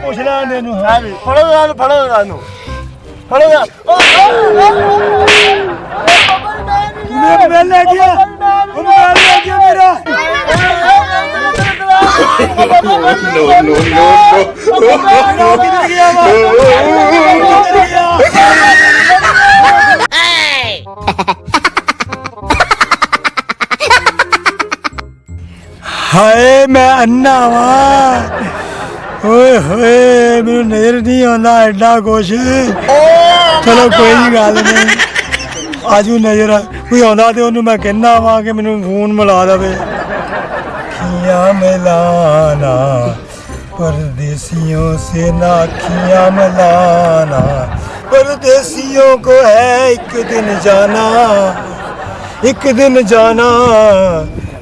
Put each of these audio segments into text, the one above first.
ਪੁੱਛ ਲੈਣ ਦੇ ਨੂੰ ਫੜੋ ਸਾਨੂੰ ਮੋਬਾਈਲ ਲੈ ਗਿਆ ਮੋਬਾਈਲ ਲੈ ਗਿਆ ਮੇਰਾ No. ਕਿੱਧਰ ਗਿਆ ਵਾ ਹਾਏ ਮੈਂ ਅੰਨਾ ਵਾ ਓਏ ਹੋਏ ਮੈਨੂੰ ਨਜ਼ਰ ਨਹੀਂ ਆਉਂਦਾ ਐਡਾ ਕੁਛ ਚਲੋ ਕੋਈ ਗੱਲ ਨਹੀਂ ਆਜੂ ਨਜ਼ਰ ਕੋਈ ਆਉਂਦਾ ਤੇ ਉਹਨੂੰ ਮੈਂ ਕਹਿੰਦਾ ਵਾਂ ਕਿ ਮੈਨੂੰ ਫੋਨ ਮਿਲਾ ਦੇਵੇ खियाँ मिलाना परदेसियों से ना खियाँ मिलाना परदेसियों को है एक दिन जाना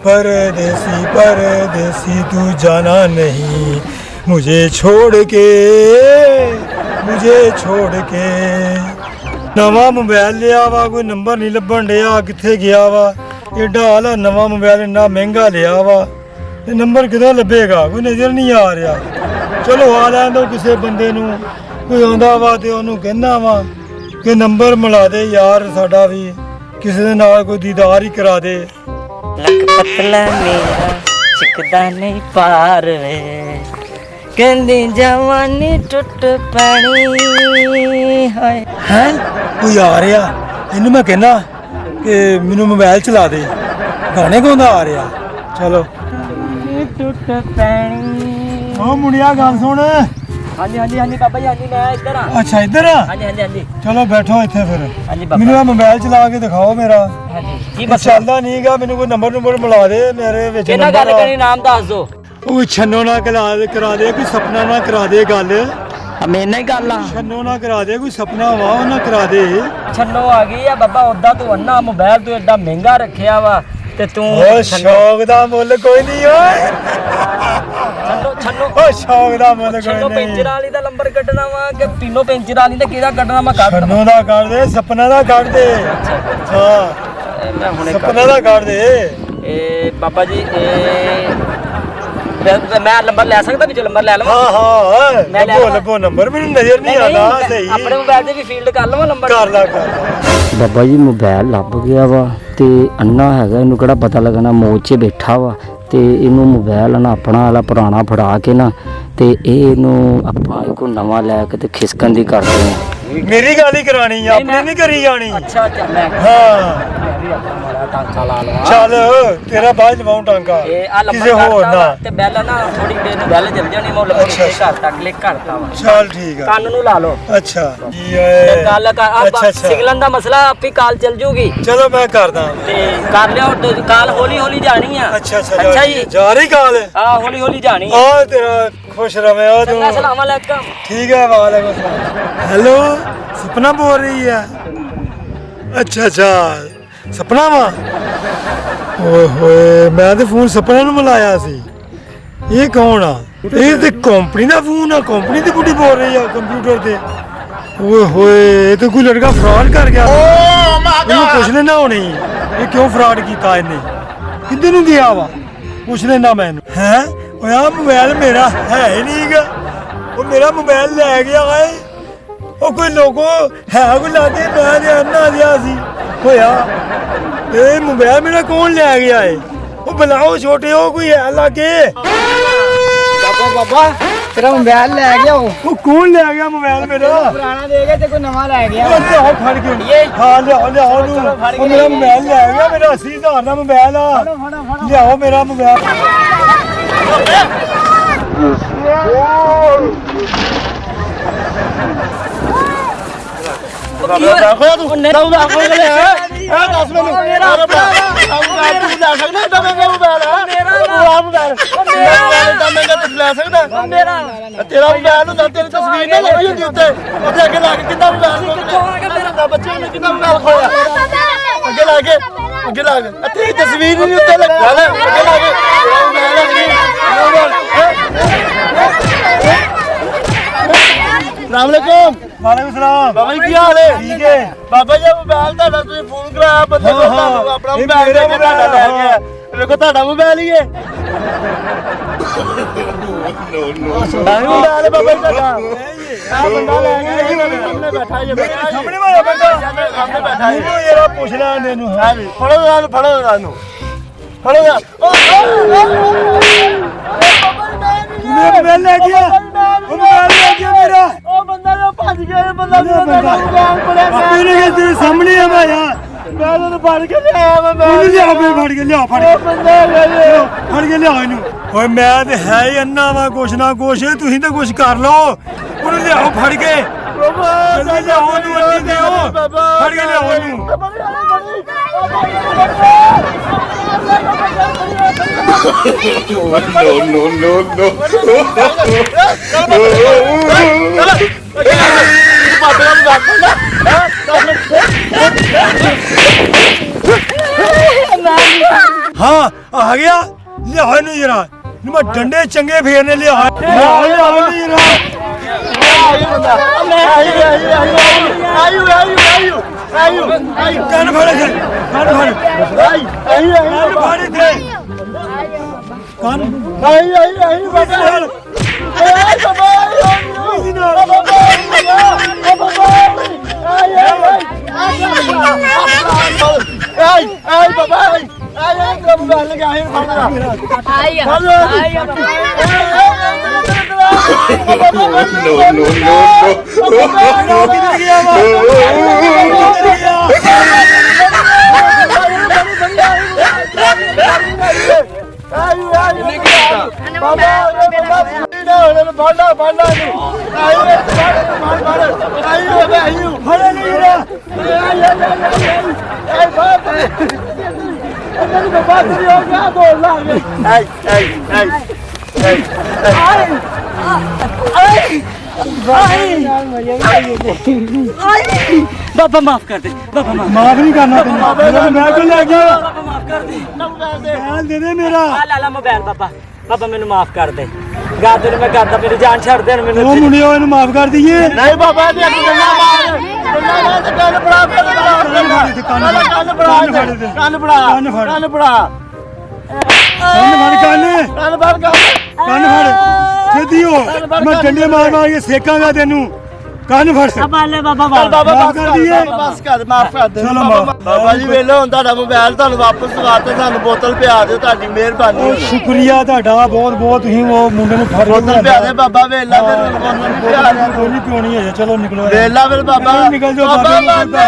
परदेसी परदेसी तू जाना नहीं मुझे छोड़ के नवा मोबाइल लिया वा कोई नंबर नहीं लभन डिया कित्थे गया वा एडा आला नवा मोबाइल इन्ना महंगा लिया वा ਇਹ ਨੰਬਰ ਕਿਦੋਂ ਲੱਭੇਗਾ ਕੋਈ ਨਜ਼ਰ ਨਹੀਂ ਆ ਰਿਹਾ ਚਲੋ ਆ ਲੈਣ ਦੋ ਕਿਸੇ ਬੰਦੇ ਨੂੰ ਕੋਈ ਆਉਂਦਾ ਵਾ ਤੇ ਉਹਨੂੰ ਕਹਿੰਦਾ ਵਾ ਕਿ ਨੰਬਰ ਮਿਲਾ ਦੇ ਯਾਰ ਸਾਡਾ ਵੀ ਕਿਸੇ ਦੇ ਨਾਲ ਕੋਈ ਦੀਦਾਰ ਹੀ ਕਰਾ ਦੇ ਲੱਕ ਪਤਲਾ ਮੇਰਾ ਚਿਕਦਾ ਨਹੀਂ ਪਾਰ ਵੇ ਕਹਿੰਦੀ ਜਵਾਨੀ ਟੁੱਟ ਪੈਣੀ ਹਾਏ ਹੈ ਕੋਈ ਆ ਰਿਹਾ ਇਹਨੂੰ ਮੈਂ ਕਹਿੰਦਾ ਕਿ ਮੈਨੂੰ ਮੋਬਾਈਲ ਚਲਾ ਦੇ ਗਾਣੇ ਗਾਉਂਦਾ ਆ ਰਿਹਾ ਚਲੋ ਟੁੱਟ ਪੈਣੀ ਉਹ ਮੁੰਡਿਆ ਗੱਲ ਸੁਣ ਹਾਂਜੀ ਬਾਬਾ ਜੀ ਹਾਂਜੀ ਮੈਂ ਇੱਧਰ ਆ ਅੱਛਾ ਇੱਧਰ ਆ ਹਾਂਜੀ ਚਲੋ ਬੈਠੋ ਇੱਥੇ ਫਿਰ ਹਾਂਜੀ ਬਾਬਾ ਮੈਨੂੰ ਆ ਮੋਬਾਈਲ ਚਲਾ ਕੇ ਦਿਖਾਓ ਮੇਰਾ ਹਾਂਜੀ ਕੀ ਇਹ ਬਸ ਚੱਲਦਾ ਨਹੀਂਗਾ ਮੈਨੂੰ ਕੋਈ ਨੰਬਰ ਮਿਲਾ ਦੇ ਮੇਰੇ ਵਿੱਚ ਕਿਹਨਾਂ ਗੱਲ ਕਰਨੀ ਨਾਮ ਦੱਸ ਦੋ ਉਹ ਛੰਨੋ ਨਾਲ ਕਰਾ ਦੇ ਕੋਈ ਸੁਪਨਾ ਨਾ ਕਰਾ ਦੇ ਗੱਲ ਮੇਰੇ ਨਾਲ ਹੀ ਗੱਲ ਆ ਛੰਨੋ ਨਾ ਕਰਾ ਦੇ ਕੋਈ ਸੁਪਨਾ ਵਾ ਉਹ ਨਾ ਕਰਾ ਦੇ ਛੰਨੋ ਆ ਗਈ ਆ ਬਾਬਾ ਉਦਾਂ ਤੂੰ ਅੰਨਾ ਮੋਬਾਈਲ ਤੂੰ ਐਡਾ ਮਹਿੰਗਾ ਰੱਖਿਆ ਵਾ ਤੇ ਤੂੰ ਓ ਸ਼ੌਕ ਦਾ ਮੁੱਲ ਕੋਈ ਨਹੀਂ ਓਏ ਛੰਨੋ ਓ ਸ਼ੌਕ ਦਾ ਮੁੱਲ ਛੰਨੋ ਕੋਈ ਪੈਂਚਰ ਨਹੀਂ ਵਾਲੀ ਦਾ ਨੰਬਰ ਕੱਢਣਾ ਵਾ ਕਿ ਪੀਨੋ ਪੈਂਚਰ ਵਾਲੀ ਦਾ ਕਿਹਦਾ ਕੱਢਣਾ ਮੈਂ ਕੱਢ ਛੰਨੋ ਦਾ ਕੱਢ ਦੇ ਸੁਪਨਾ ਦਾ ਕੱਢ ਦੇ ਹਾਂ ਮੈਂ ਹੁਣੇ ਸੁਪਨਾ ਦਾ ਕੱਢ ਦੇ ਇਹ ਬਾਬਾ ਜੀ ਮੈਂ ਨੰਬਰ ਲੈ ਸਕਦਾ ਵੀ ਨੰਬਰ ਲੈ ਲਵਾਂ ਹਾਂ ਮੈਂ ਲੈ ਲੱਭੋ ਨੰਬਰ ਮੈਨੂੰ ਨਜ਼ਰ ਨਹੀਂ ਆਉਂਦਾ ਸਹੀ ਆਪਣੇ ਮੋਬਾਈਲ ਤੇ ਵੀ ਫੀਲਡ ਕਰ ਲਵਾਂ ਨੰਬਰ ਕਰ ਲਾ ਬਾਬਾ ਜੀ ਮੋਬਾਈਲ ਲੱਭ ਗਿਆ ਵਾ ਤੇ ਅੰਨਾ ਹੈਗਾ ਇਹਨੂੰ ਕਿਹੜਾ ਪਤਾ ਲੱਗਣਾ ਮੌਜ 'ਚ ਬੈਠਾ ਵਾ ਤੇ ਇਹਨੂੰ ਮੋਬਾਈਲ ਨਾ ਆਪਣਾ ਵਾਲਾ ਪੁਰਾਣਾ ਫੜਾ ਕੇ ਨਾ ਤੇ ਇਹਨੂੰ ਆਪਾਂ ਕੋ ਨਵਾਂ ਲੈ ਕੇ ਤੇ ਖਿਸਕਣ ਦੀ ਕਰਦੇ ਆ ਮੇਰੀ ਗੱਲ ਹੀ ਕਰਾਣੀ ਆ ਆਪਣੀ ਨਹੀਂ ਕਰੀ ਜਾਣੀ ਅੱਛਾ ਮੈਂ ਹਾਂ ਵੀ ਆਪਣਾ ਮਾੜਾ ਟਾਂਕਾ ਲਾ ਲਵਾਂ ਚੱਲ ਤੇਰਾ ਬਾਅਦ ਲਵਾਉਂ ਟਾਂਕਾ ਇਹ ਆ ਕਿਸੇ ਹੋਰ ਨਾ ਤੇ ਬੈਲ ਨਾ ਥੋੜੀ ਦੇਰ ਨੂੰ ਬੈਲ ਚੱਲ ਜਾਣੀ ਮੈਂ ਲੱਭੋ ਘਰ ਤੱਕ ਕਲਿੱਕ ਕਰਤਾ ਵਾ ਚੱਲ ਠੀਕ ਆ ਕੰਨ ਨੂੰ ਲਾ ਲਓ ਅੱਛਾ ਜੀ ਤੇ ਓਏ ਗੱਲ ਕਰ ਅੱਛਾ, ਅੱਛਾ। ਸਿਗਨਲ ਦਾ ਮਸਲਾ ਆਪੇ ਕਾਲ ਚੱਲ ਜੂਗੀ ਚਲੋ ਮੈਂ ਕਰਦਾ ਤੇ ਕਰ ਲਿਓ ਤੇ ਕਾਲ ਹੌਲੀ ਜਾਣੀ ਆ ਅੱਛਾ ਜੀ ਜਾ ਰਹੀ ਕਾਲ ਆ ਹੌਲੀ ਜਾਣੀ ਆ ਆ ਤੇਰਾ ਖੁਸ਼ ਰਵੇਂ ਆ ਚੰਗਾ ਤੂੰ ਸਲਾਮ ਅਲੈਕਮ ਠੀਕ ਹੈ ਵਾਲੇਕੁਮ ਸਲਾਮ ਹੈਲੋ ਸਪਨਾ ਬੋਲ ਰਹੀ ਹੈ ਅੱਛਾ ਸਪਨਾ ਵਾ ਓਏ ਹੋਏ ਮੈਂ ਤੇ ਫੋਨ ਸਪਨਾ ਨੂੰ ਮਿਲਾਇਆ ਸੀ ਇਹ ਕੌਣ ਆ ਇਹ ਤੇ ਕੰਪਨੀ ਦਾ ਫੋਨ ਆ ਕੰਪਨੀ ਦੀ ਬੁੱਢੀ ਬੋਲ ਰਹੀ ਆ ਕੰਪਿਊਟਰ ਤੇ ਓਏ ਹੋਏ ਇਹ ਤੇ ਕੋਈ ਲੜਕਾ ਫਰਾਡ ਕਰ ਗਿਆ ਇਹਨੂੰ ਪੁੱਛ ਲੈਣਾ ਹੋਣੀ ਇਹ ਕਿਉਂ ਫਰਾਡ ਕੀਤਾ ਇਹਨੇ ਕਿੱਧਰ ਨੂੰ ਗਿਆ ਵਾ ਪੁੱਛ ਲੈਣਾ ਮੈਨੂੰ ਹੈ ਓਏ ਆ ਮੋਬਾਈਲ ਮੇਰਾ ਹੈ ਹੀ ਨਹੀਂਗਾ ਉਹ ਮੇਰਾ ਮੋਬਾਈਲ ਲੈ ਗਿਆ ਓਏ ਉਹ ਕੋਈ ਲੋਗੋ ਹੈ ਕੋਈ ਲਾਗੇ ਮੈਂ ਤੇ ਅੰਨਾ ਦਿਆ ਸੀ ਹੋਇਆ ਇਹ ਮੋਬਾਈਲ ਮੇਰਾ ਕੌਣ ਲੈ ਗਿਆ ਏ ਉਹ ਬੁਲਾਓ ਛੋਟੇ ਉਹ ਕੋਈ ਹੈ ਲਾਗੇ ਬਾਬਾ ਤੇਰਾ ਮੋਬਾਈਲ ਲੈ ਗਿਆ ਉਹ ਕੌਣ ਲੈ ਗਿਆ ਮੋਬਾਈਲ ਮੇਰਾ ਪੁਰਾਣਾ ਦੇ ਗਿਆ ਤੇ ਕੋਈ ਨਵਾਂ ਲੈ ਗਿਆ ਉਹ ਲਿਆਓ ਫੜ ਕੇ ਹਾਂ ਲਿਆਓ ਨੂੰ ਉਹ ਮੇਰਾ ਮੋਬਾਈਲ ਲੈ ਗਿਆ ਮੇਰਾ 80000 ਦਾ ਮੋਬਾਈਲ ਆ ਲਿਆਓ ਮੇਰਾ ਮੋਬਾਈਲ ਦੱਸ ਮੈਨੂੰ ਮੇਰਾ ਤੂੰ ਲੈ ਸਕਦਾ ਏਡਾ ਮਹਿੰਗਾ ਮੋਬਾਈਲ ਆ ਮੇਰਾ ਮੋਬਾਈਲ ਏਡਾ ਮਹਿੰਗਾ ਤੂੰ ਲੈ ਸਕਦਾ ਮੇਰਾ ਤੇਰਾ ਮੋਬਾਈਲ ਹੁੰਦਾ ਤੇਰੀ ਤਸਵੀਰ ਨਾ ਲੱਗੀ ਹੁੰਦੀ ਉੱਤੇ ਅੱਗੇ ਲਾ ਕੇ ਕਿੱਦਾਂ ਮੋਬਾਈਲ ਮੇਰਾ ਬੱਚੇ ਨੇ ਕਿੱਦਾਂ ਮੋਬਾਈਲ ਖੋਇਆ ਅੱਗੇ ਲਾ ਕੇ ਤੇਰੀ ਤਸਵੀਰ ਨਹੀਂ ਉੱਤੇ ਲੱਗਾ ਲੈ ਅੱਗੇ ਲਾ ਕੇ ਸਲਾਮੁਅਲੈਕੁਮ ਵਾਲੇਕੁਮ ਸਲਾਮ ਬਾਬਾ ਜੀ ਕੀ ਹਾਲ ਹੈ ਠੀਕ ਹੈ ਬਾਬਾ ਜੀ ਮੋਬਾਈਲ ਤੁਹਾਡਾ ਤੁਸੀਂ ਫੋਨ ਕਰਾਇਆ ਬੰਦੇ ਨੂੰ ਤੁਹਾਨੂੰ ਆਪਣਾ ਮੋਬਾਈਲ ਦੇ ਕੇ ਤੁਹਾਡਾ ਲੈ ਗਿਆ ਵੇਖੋ ਤੁਹਾਡਾ ਮੋਬਾਈਲ ਹੀ ਹੈ ਮੋਬਾਈਲ ਬਾਬਾ ਜੀ ਤੁਹਾਡਾ ਆ ਬੰਦਾ ਲੈ ਗਿਆ ਸਾਹਮਣੇ ਬੈਠਾ ਜੀ ਸਾਹਮਣੇ ਵਾਲਾ ਬੰਦਾ ਸਾਹਮਣੇ ਬੈਠਾ ਜੀ ਇਹਨੂੰ ਯਾਰ ਪੁੱਛ ਲੈ ਇਹਨੂੰ ਹਾਂ ਜੀ ਫੜੋ ਸਾਨੂੰ ਫੜੋ ਮੋਬਾਈਲ ਲੈ ਗਿਆ ਉਹ ਮੋਬਾਈਲ ਲੈ ਗਿਆ ਮੇਰਾ ਉਹ ਬੰਦਾ ਜੋ ਭੱਜ ਗਿਆ ਇਹ ਬੰਦਾ ਆਪੇ ਨੇ ਤੇਰੇ ਸਾਹਮਣੇ ਆ ਮੈਂ ਯਾਰ ਮੈਂ ਉਹਨੂੰ ਫੜ ਕੇ ਲਿਆਇਆ ਮੈਂ ਉਹਨੂੰ ਲਿਆ ਫੜ ਕੇ ਲਿਆ ਫੜ ਕੇ ਬੰਦਾ ਲੈ ਫੜ ਕੇ ਲਿਆ ਇਹਨੂੰ ਓਏ ਮੈਂ ਤੇ ਹੈ ਹੀ ਅੰਨਾ ਵਾ ਕੁਛ ਨਾ ਕੁਛ ਤੁਸੀਂ ਤਾਂ ਕੁਛ ਕਰ ਲਓ ਉਹਨੂੰ ਲਿਆਓ ਫੜ ਕੇ ਜਲਦੀ ਲਿਆਓ ਉਹਨੂੰ ਅੱਡੀ ਦਿਓ ਫੜ ਕੇ ਲਿਆਓ ਉਹਨੂੰ ਹਾਂ ਆ ਗਿਆ ਲਿਆਓ ਇਹਨੂੰ ਜਰਾ ਨੂੰ ਮੈਂ ਡੰਡੇ ਚੰਗੇ ਫੇਰਨੇ ਲਿਆਓ ਇਹਨੂੰ ਜਰਾ ਕੰਨ ਫੜ ਇੱਥੇ ਕੰਨ ਫੜ ਕੰਨ ਫੜ ਇੱਥੇ ਕੰਨ बाबा माफ कर दे बाबा माफ माफ नहीं करना तेन मैं क्यों ले गया बाबा माफ कर दे मोबाइल दे दे मेरा ला ला मोबाइल बाबा बाबा मैनू माफ कर दे गा तेरे मैं करदा मेरी जान छड़ दे मैनू ਉਹ ਮੁੰਡਿਓ ਇਹਨੂੰ ਮਾਫ ਕਰ ਦਈਏ ਨਹੀਂ ਬਾਬਾ ਜੀ ਅੱਗੇ ਗੱਲਾਂ ਮਾਰ ਕੰਨ ਫੜਾ ਕੰਨ ਫੜਾ ਕੰਨ ਫੜ ਛੇਤੀ ਹੋ ਮੈਂ ਡੰਡੇ ਮਾਰ ਮਾਰ ਕੇ ਸੇਕਾਂਗਾ ਤੈਨੂੰ ਕੰਨ ਫੜ ले बाबा ਬਾਬਾ ਕਰ ਦਈਏ ਬਸ ਕਰ ਮਾਫ ਕਰ ਦੇ ਚਲੋ ਮਾਫ਼। ਬਾਬਾ ਜੀ ਵੇਲੇ ਹੁਣ ਤੁਹਾਡਾ ਮੋਬਾਈਲ ਤੁਹਾਨੂੰ ਵਾਪਸ ਦਵਾਤੇ ਤੁਹਾਨੂੰ ਬੋਤਲ ਪਿਆ ਦਿਓ ਤੁਹਾਡੀ ਮਿਹਰਬਾਨੀ ਉਹ ਸ਼ੁਕਰੀਆ ਤੁਹਾਡਾ ਬਹੁਤ ਬਹੁਤ ਤੁਸੀਂ ਉਹ ਮੁੰਡੇ ਨੂੰ ਫੜ ਬੋਤਲ ਪਿਆ ਦੇ ਬਾਬਾ ਵੇਲਾ ਮੇਰੇ ਕੋਲ ਨਹੀਂ ਪਿਆ ਰਿਹਾ ਕੋਈ ਨਹੀਂ ਪਿਉਣੀ ਹੈ ਚਲੋ ਨਿਕਲੋ ਵੇਲਾ ਵੇਲ ਬਾਬਾ ਨਿਕਲ ਜਾਓ ਬਾਬਾ ਬਾਬਾ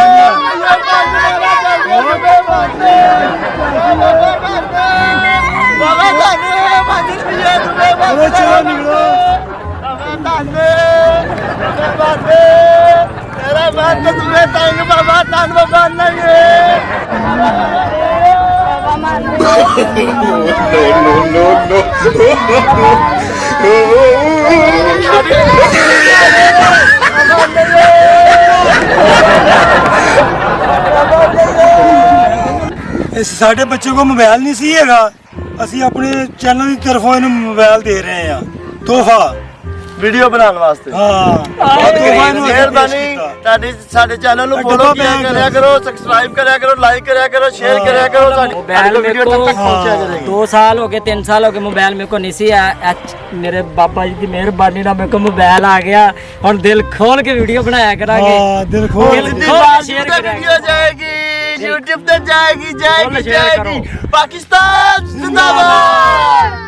ਚਲੋ ਚਲੋ ਨਿਕਲੋ तेरा बात तो तुम्हें तंग बाबा तन बाबा नहीं ਇਸ ਸਾਡੇ ਬੱਚੇ ਕੋਲ ਮੋਬਾਈਲ ਨਹੀਂ ਸੀ ਹੈਗਾ ਅਸੀਂ ਆਪਣੇ ਚੈਨਲ ਦੀ ਤਰਫੋਂ ਇਹਨੂੰ ਮੋਬਾਈਲ ਦੇ ਰਹੇ ਹਾਂ ਤੋਹਫਾ वीडियो बनाने वास्ते मेहरबानी साडे चैनल ਨੂੰ ਫੋਲੋ ਕਰਿਆ ਕਰੋ ਸਬਸਕ੍ਰਾਈਬ ਕਰਿਆ ਕਰੋ ਲਾਈਕ ਕਰਿਆ ਕਰੋ ਸ਼ੇਅਰ ਕਰਿਆ ਕਰੋ ਸਾਡੀ ਵੀਡੀਓ ਤੱਕ ਪਹੁੰਚਿਆ ਕਰੇਗੀ 2 साल हो गए 3 साल हो गए मोबाइल मेरे को नहीं सी मेरे बाबा जी की मेहरबानी ना मेरे को मोबाइल आ गया और दिल खोल के वीडियो बनाया करांगे ਹਾਂ ਦਿਲ ਖੋਲ शेयर करेंगे वीडियो जाएगी YouTube पे जाएगी पाकिस्तान जिंदाबाद